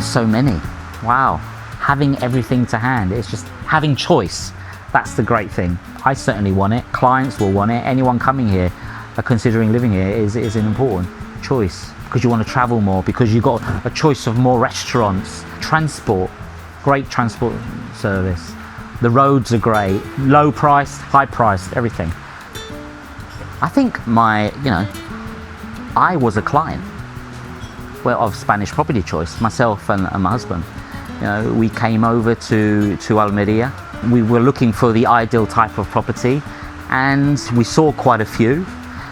there's so many. Wow. Having everything to hand, it's just having choice. That's the great thing. I certainly want it. Clients will want it. Anyone coming here, considering living here, is an important choice, because you want to travel more, because you've got a choice of more restaurants, transport, great transport service. The roads are great, low priced, high priced, everything. I think I was a client of Spanish Property Choice, myself and my husband. We came over to Almeria. We were looking for the ideal type of property, and we saw quite a few.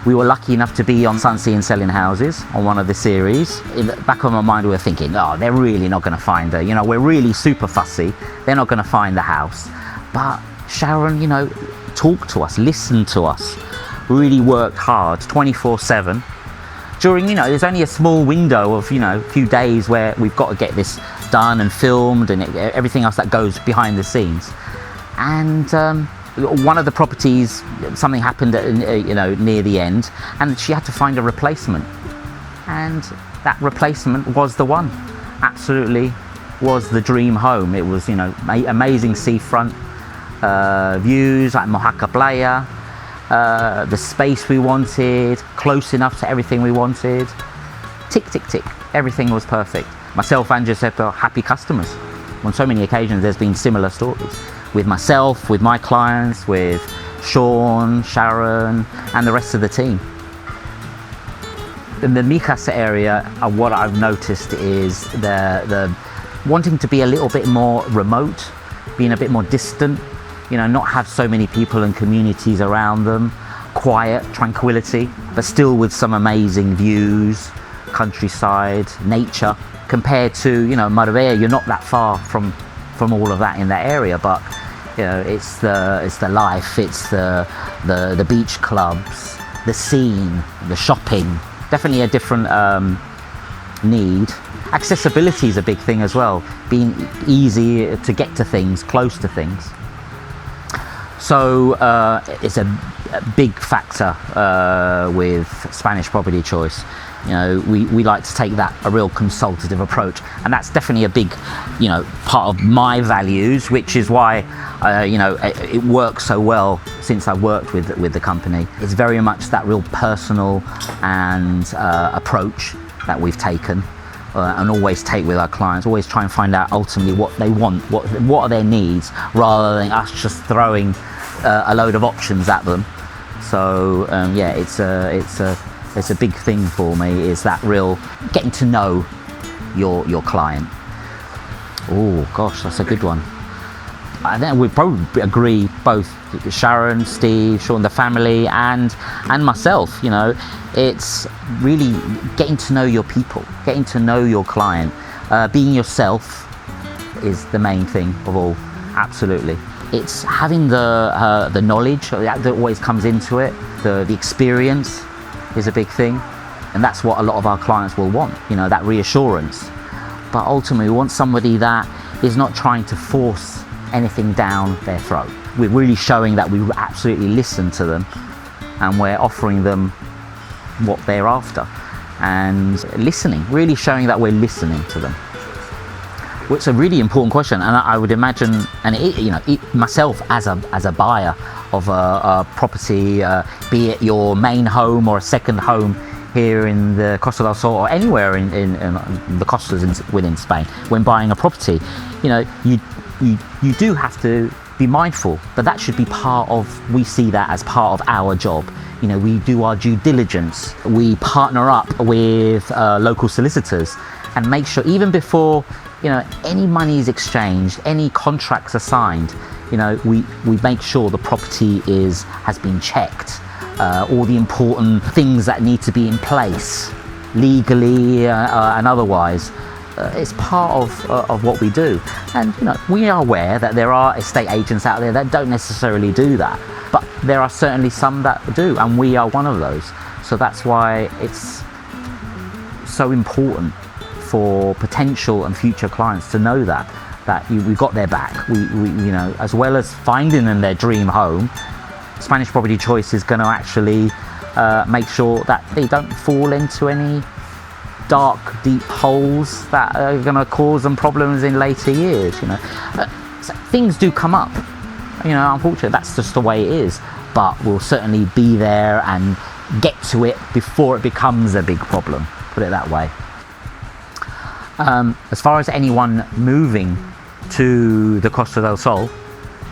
We were lucky enough to be on Sunseeing and Selling Houses on one of the series. In the back of my mind, we were thinking, oh, they're really not going to find her. We're really super fussy. They're not going to find the house. But Sharon, talked to us, listened to us, really worked hard, 24/7. During, there's only a small window of, a few days where we've got to get this done and filmed and everything else that goes behind the scenes. And one of the properties, something happened near the end, and she had to find a replacement. And that replacement was the one. Absolutely was the dream home. It was, amazing seafront views like Mojaca Playa. The space we wanted, close enough to everything we wanted. Tick, tick, tick. Everything was perfect. Myself and Giuseppe are happy customers. On so many occasions, there's been similar stories with myself, with my clients, with Sean, Sharon, and the rest of the team. In the Mijas area, what I've noticed is the wanting to be a little bit more remote, being a bit more distant. Not have so many people and communities around them, quiet, tranquility, but still with some amazing views, countryside, nature. Compared to, Marbella, you're not that far from all of that in that area, but it's the life, it's the beach clubs, the scene, the shopping. Definitely a different need. Accessibility is a big thing as well, being easy to get to things, close to things. So it's a big factor with Spanish Property Choice. We like to take a real consultative approach, and that's definitely a big, part of my values, which is why, it works so well since I worked with the company. It's very much that real personal and approach that we've taken. And always take with our clients, always try and find out ultimately what they want, what are their needs, rather than us just throwing a load of options at them. So it's a big thing for me, is that real getting to know your client. Oh gosh, that's a good one. I think we probably agree, both Sharon, Steve, Sean, the family, and myself. It's really getting to know your people, getting to know your client. Being yourself is the main thing of all. Absolutely, it's having the knowledge that always comes into it. The experience is a big thing, and that's what a lot of our clients will want. That reassurance. But ultimately, we want somebody that is not trying to force anything down their throat. We're really showing that we absolutely listen to them, and we're offering them what they're after, and listening, really showing that we're listening to them. It's a really important question, and I would imagine, and myself as a buyer of a property, be it your main home or a second home here in the Costa del Sol or anywhere in the costas within Spain, when buying a property, you do have to be mindful that should be we see that as part of our job. We do our due diligence. We partner up with local solicitors and make sure, even before any money is exchanged, any contracts are signed, we make sure the property has been checked, all the important things that need to be in place legally and otherwise. It's part of what we do, and we are aware that there are estate agents out there that don't necessarily do that, but there are certainly some that do, and we are one of those. So that's why it's so important for potential and future clients to know that we've got their back. We as well as finding them their dream home, Spanish Property Choice is going to actually make sure that they don't fall into any dark, deep holes that are going to cause them problems in later years. So things do come up. Unfortunately, that's just the way it is. But we'll certainly be there and get to it before it becomes a big problem. Put it that way. As far as anyone moving to the Costa del Sol,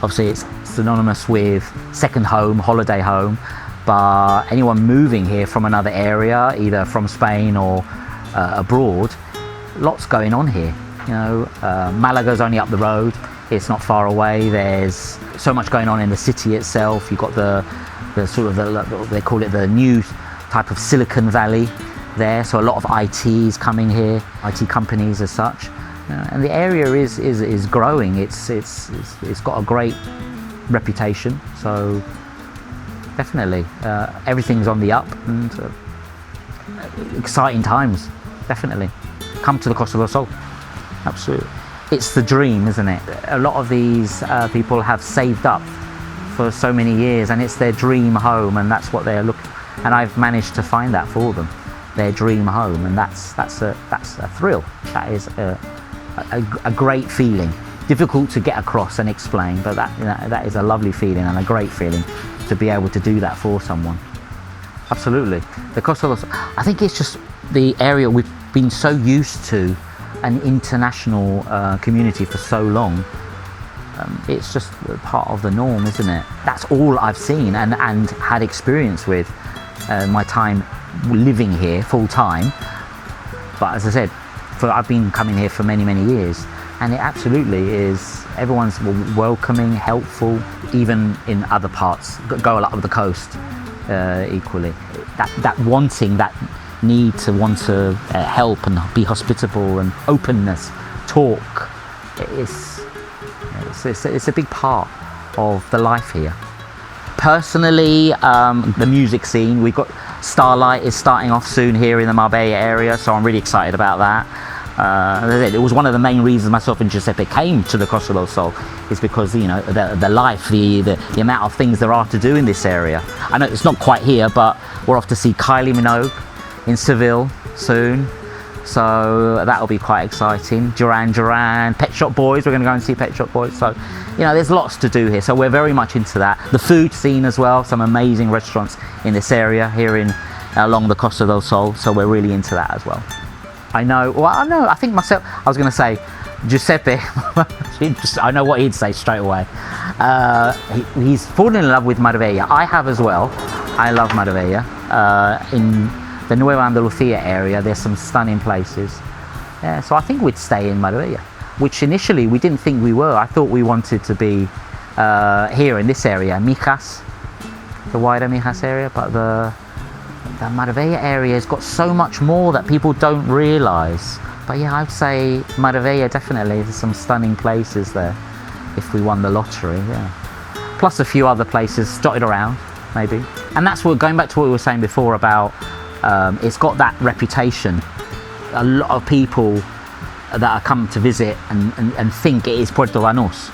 obviously it's synonymous with second home, holiday home. But anyone moving here from another area, either from Spain or abroad, lots going on here. Malaga's only up the road. It's not far away. There's so much going on in the city itself. You've got the sort of they call it the new type of Silicon Valley there. So a lot of ITs coming here, IT companies as such, and the area is growing. It's got a great reputation. So definitely, everything's on the up, and exciting times. Definitely, come to the Costa del Sol. Absolutely. It's the dream, isn't it? A lot of these people have saved up for so many years, and it's their dream home, and that's what they're looking. And I've managed to find that for them, their dream home, and that's a thrill. That is a great feeling. Difficult to get across and explain, but that is a lovely feeling and a great feeling to be able to do that for someone. Absolutely. The Costa del Sol, I think it's just the area we've been so used to. An international community for so long, it's just part of the norm, isn't it? That's all I've seen and had experience with my time living here full time. But as I said, I've been coming here for many years, and it absolutely is. Everyone's welcoming, helpful, even in other parts, go up the coast equally. That wanting, that need to want to help and be hospitable and openness, talk, it's a big part of the life here. Personally, the music scene, we've got Starlight is starting off soon here in the Marbella area, so I'm really excited about that. As I said, it was one of the main reasons myself and Giuseppe came to the Costa del Sol, is because the life, the amount of things there are to do in this area. I know it's not quite here, but we're off to see Kylie Minogue in Seville soon, so that'll be quite exciting. Duran, Pet Shop Boys, we're going to go and see Pet Shop Boys, so there's lots to do here, so we're very much into that. The food scene as well, some amazing restaurants in this area here along the Costa del Sol, so we're really into that as well. I think myself, I was going to say Giuseppe, I know what he'd say straight away. He's fallen in love with Marbella. I have as well. I love Marbella. In the Nueva Andalucía area, there's some stunning places. Yeah, so I think we'd stay in Marbella, which initially we didn't think we were. I thought we wanted to be here in this area, Mijas, the wider Mijas area, but the Marbella area has got so much more that people don't realise. But yeah, I'd say Marbella definitely. There's some stunning places there if we won the lottery, yeah. Plus a few other places dotted around, maybe. And that's what, going back to what we were saying before about it's got that reputation. A lot of people that are come to visit and think it is Puerto Banús.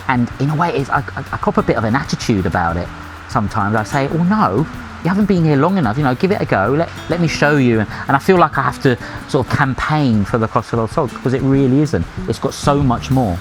And in a way, I cop a bit of an attitude about it sometimes. I say, oh no, you haven't been here long enough, give it a go, let me show you. And I feel like I have to sort of campaign for the Costa del Sol, because it really isn't. It's got so much more.